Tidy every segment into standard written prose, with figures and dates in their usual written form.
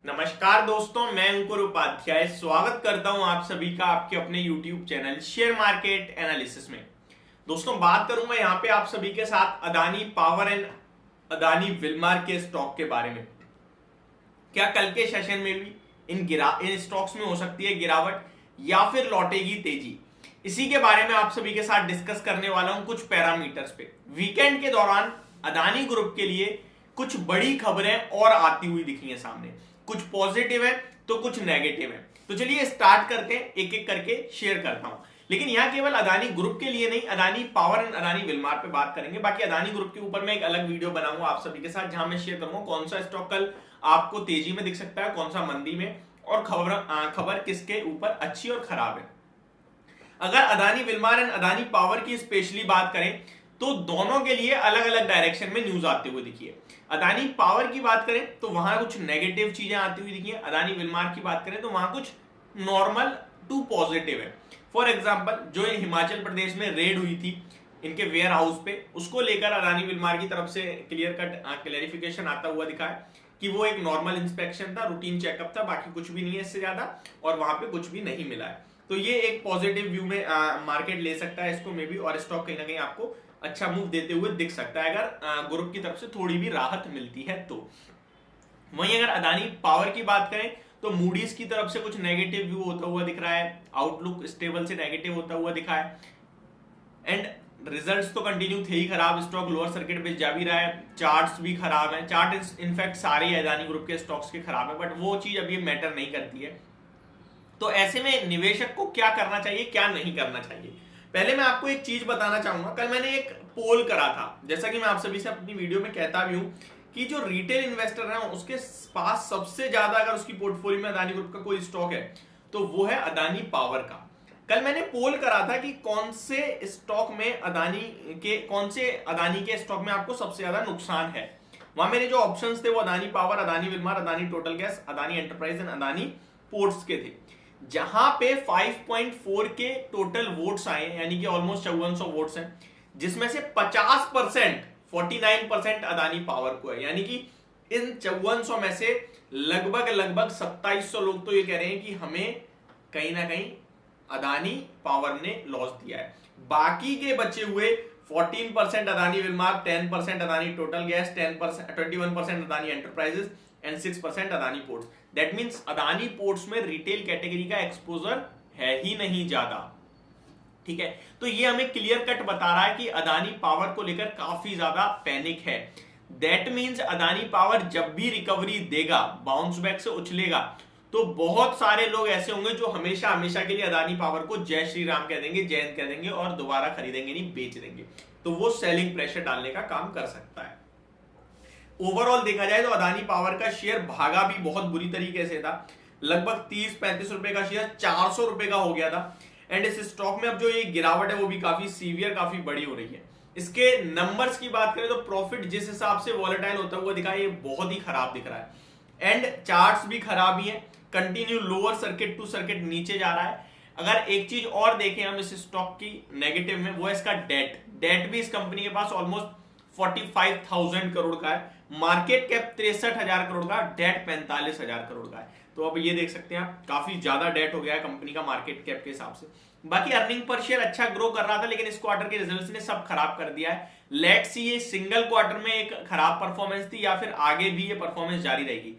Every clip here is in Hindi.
नमस्कार दोस्तों, मैं अंकुर उपाध्याय स्वागत करता हूं आप सभी का आपके अपने YouTube channel share market analysis में। दोस्तों, बात करूं मैं यहां पे आप सभी के साथ Adani power and Adani Wilmar के स्टॉक के बारे में। क्या कल के सेशन में भी इन स्टॉक्स में हो सकती है गिरावट या फिर लौटेगी तेजी, इसी के बारे में आप सभी के साथ डिस्कस करने वाला हूं कुछ पैरामीटर्स पे। वीकेंड के दौरान अदानी ग्रुप के लिए कुछ बड़ी खबरें और आती हुई दिखी है सामने, कुछ पॉजिटिव है तो कुछ नेगेटिव है। तो चलिए स्टार्ट करते हैं, एक एक करके शेयर करता हूं। लेकिन यहां केवल अदानी ग्रुप के लिए नहीं, Adani power and Adani Wilmar पे बात करेंगे। बाकी अदानी ग्रुप के ऊपर मैं एक अलग वीडियो बनाऊंगा आप सभी के साथ, जहां मैं शेयर करूंगा कौन सा स्टॉक कल आपको तेजी में दिख सकता है, कौन सा मंदी में, और खबर किसके ऊपर अच्छी और खराब है। अगर Adani Wilmar and Adani power की स्पेशली बात करें तो दोनों के लिए अलग अलग डायरेक्शन में न्यूज आते हुए दिखी है। अदानी पावर की बात करें तो वहां कुछ नेगेटिव चीजें आती हुई दिखी है। अदानी विलमार की बात करें तो वहां कुछ नॉर्मल टू पॉजिटिव है। फॉर एग्जांपल, जो हिमाचल प्रदेश में रेड हुई थी इनके वेयर हाउस पे, उसको लेकर अदानी विलमार की तरफ से क्लियर कट क्लैरिफिकेशन आता हुआ दिखा है कि वो एक नॉर्मल इंस्पेक्शन था, रूटीन चेकअप था, बाकी कुछ भी नहीं है इससे ज्यादा, और वहां पे कुछ भी नहीं मिला है। तो ये एक पॉजिटिव व्यू में मार्केट ले सकता है इसको, मे बी, और स्टॉक कहीं ना कहीं आपको अच्छा मूव देते हुए दिख सकता है अगर ग्रुप की तरफ से थोड़ी भी राहत मिलती है तो। वहीं अगर अदानी पावर की बात करें तो मूडीज की तरफ से कुछ नेगेटिव व्यू होता हुआ दिख रहा है, आउटलुक स्टेबल से नेगेटिव होता हुआ दिखा है, एंड रिजल्ट्स तो कंटिन्यू थे ही खराब, स्टॉक लोअर सर्किट पे जा भी रहा है, चार्ट्स भी खराब है। चार्ट इनफैक्ट सारे अदानी ग्रुप के स्टॉक्स के खराब है, बट वो चीज अभी मैटर नहीं करती है। तो ऐसे में निवेशक को क्या करना चाहिए, क्या नहीं करना चाहिए। पहले मैं आपको एक चीज बताना चाहूंगा। कल मैंने एक पोल करा था, जैसा कि मैं आप सभी से अपनी वीडियो में कहता भी हूं कि जो रिटेल इन्वेस्टर है उसके पास सबसे ज्यादा अगर उसकी पोर्टफोलियो में अदानी ग्रुप का कोई स्टॉक है तो वो है अदानी पावर का। कल मैंने पोल करा था कि कौन से स्टॉक में कौन से अदानी के स्टॉक में आपको सबसे ज्यादा नुकसान है। वहां मेरे जो ऑप्शंस थे वो Adani power, Adani Wilmar, Adani total gas, Adani enterprise and Adani ports के थे। जहां पे 5.4 के टोटल वोट्स आए, यानी कि ऑलमोस्ट 5400 वोट्स हैं, जिसमें से 50% 49% अदानी पावर को है। यानी कि इन 5400 में से लगभग 2700 लोग तो ये कह रहे हैं कि हमें कहीं ना कहीं अदानी पावर ने लॉस दिया है। बाकी के बचे हुए 14% Adani Wilmar, 10% Adani total gas, 21% Adani enterprises and 6% Adani ports. That means Adani ports में रिटेल कैटेगरी का एक्सपोजर है ही नहीं ज्यादा। ठीक है, तो ये हमें क्लियर कट बता रहा है कि अदानी पावर को लेकर काफी ज्यादा पैनिक है। दैट मींस अदानी पावर जब भी रिकवरी देगा, बाउंस बैक से उछलेगा, तो बहुत सारे लोग ऐसे होंगे जो हमेशा हमेशा के लिए अदानी पावर को जय श्री राम कह देंगे, जय हिंद कह देंगे और दोबारा खरीदेंगे नहीं, बेच देंगे। तो वो सेलिंग प्रेशर डालने का काम कर सकता है। ओवरऑल देखा जाए तो अदानी पावर का शेयर भागा भी बहुत बुरी तरीके से था। लगभग 30-35 रुपए का शेयर 400 रुपए का हो गया था। एंड इस स्टॉक में अब जो ये गिरावट है वो भी काफी सीवियर, काफी बड़ी हो रही है। इसके नंबर्स की बात करें तो प्रॉफिट जिस हिसाब से वॉलेटाइल होता हुआ दिखा है, ये बहुत ही खराब दिख रहा है। एंड चार्ट्स भी खराब ही है, continue lower circuit to circuit नीचे जा रहा है। अगर एक चीज और देखें हम इस स्टॉक की नेगेटिव में, वो है इसका डेट भी इस कंपनी के पास ऑलमोस्ट 45,000 करोड़ का है। मार्केट कैप 63,000 करोड़ का, डेट 45,000 करोड़ का है। तो अब ये देख सकते हैं आप, काफी ज्यादा डेट हो गया है कंपनी का मार्केट कैप के हिसाब से। बाकी अर्निंग पर शेयर अच्छा ग्रो कर रहा था, लेकिन इस क्वार्टर के रिजल्ट्स ने सब खराब कर दिया है। लेट्स सी ये सिंगल क्वार्टर में एक खराब परफॉर्मेंस थी या फिर आगे भी ये परफॉर्मेंस जारी रहेगी।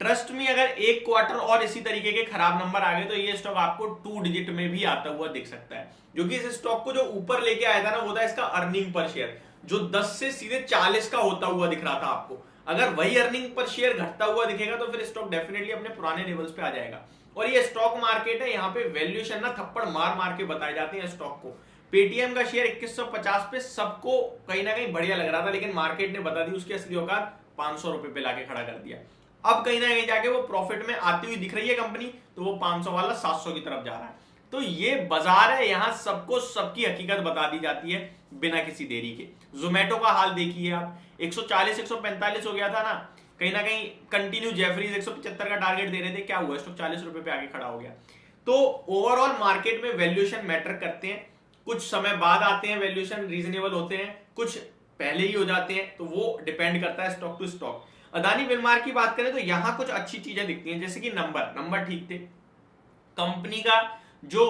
ट्रस्ट में अगर एक क्वार्टर और इसी तरीके के खराब नंबर आ गए तो ये स्टॉक आपको 2 डिजिट में भी आता हुआ दिख सकता है। जो कि इस स्टॉक को जो ऊपर लेके आया था ना, वो था इसका अर्निंग पर शेयर, जो 10 से सीधे 40 का होता हुआ दिख रहा था आपको। अगर वही अर्निंग पर शेयर घटता हुआ दिखेगा तो फिर स्टॉक डेफिनेटली अपने पुराने लेवल्स पे आ जाएगा। और ये स्टॉक मार्केट है, यहाँ पे वैल्यूएशन ना थप्पड़ मार मार के बताए जाते हैं स्टॉक को। पेटीएम का शेयर 2150 पे सबको कहीं ना कहीं बढ़िया लग रहा था, लेकिन मार्केट ने बता दी उसकी असली औकात 500 रुपए पे लाके खड़ा कर दिया। अब कहीं ना कहीं जाके वो प्रॉफिट में आती हुई दिख रही है कंपनी, तो वो 500 वाला 700 की तरफ जा रहा है। तो ये बाजार है, यहां सबको सबकी हकीकत बता दी जाती है बिना किसी देरी के। जोमेटो का हाल देखिए आप, 140-145 हो गया था ना कहीं कंटिन्यू। जेफरीज 175 का टारगेट दे रहे थे, क्या हुआ, स्टॉक 40 रुपए पे आगे खड़ा हो गया। तो ओवरऑल मार्केट में वैल्यूएशन मैटर करते हैं। कुछ समय बाद आते हैं, वैल्यूएशन रीजनेबल होते हैं, कुछ पहले ही हो जाते हैं, तो वो डिपेंड करता है stock to stock. Adani Wilmar की बात करें तो यहां कुछ अच्छी चीजें दिखती हैं, जैसे कि नंबर ठीक थे, कंपनी का जो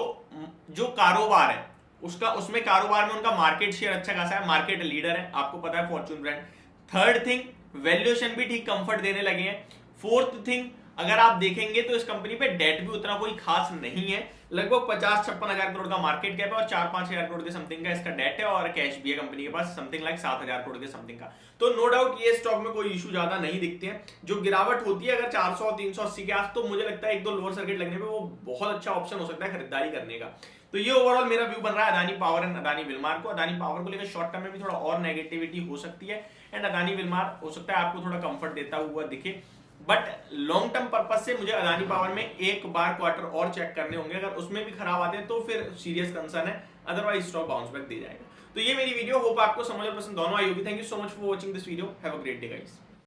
जो कारोबार है उसमें कारोबार में उनका मार्केट शेयर अच्छा खासा है, मार्केट लीडर है, आपको पता है Fortune brand. Third thing, valuation भी ठीक कंफर्ट देने लगे हैं। फोर्थ थिंग, अगर आप देखेंगे तो इस कंपनी पे डेट भी उतना कोई खास नहीं है, लगभग 50-56 हजार करोड़ का मार्केट कैप है और 4-5 हजार करोड़ के समथिंग का इसका डेट है, और कैश भी है कंपनी के पास समथिंग लाइक 7 हजार करोड़ के समथिंग का। तो नो डाउट ये स्टॉक में कोई इशू ज्यादा नहीं दिखते हैं। जो गिरावट होती है अगर 400-380 के आस, तो मुझे लगता है 1-2 लोअर सर्किट लगने पे वो बहुत अच्छा ऑप्शन हो सकता है खरीदारी करने का। तो ये ओवरऑल मेरा व्यू बन रहा है Adani power and Adani Wilmar को। अदानी पावर को लेकर शॉर्ट टर्म में भी थोड़ा और नेगेटिविटी हो सकती है, एंड अदानी विलमार हो सकता है आपको थोड़ा कंफर्ट देता हुआ दिखे, बट लॉन्ग टर्म पर्पज से मुझे अदानी पावर में एक बार क्वार्टर और चेक करने होंगे, अगर उसमें भी खराब आते हैं तो फिर सीरियस कंसर्न है, अदरवाइज स्टॉक बाउंस बैक दे जाएगा। तो ये मेरी वीडियो, होप आपको समझ और पसंद दोनों आई होगी। Thank you so much for watching this video, have a great day guys.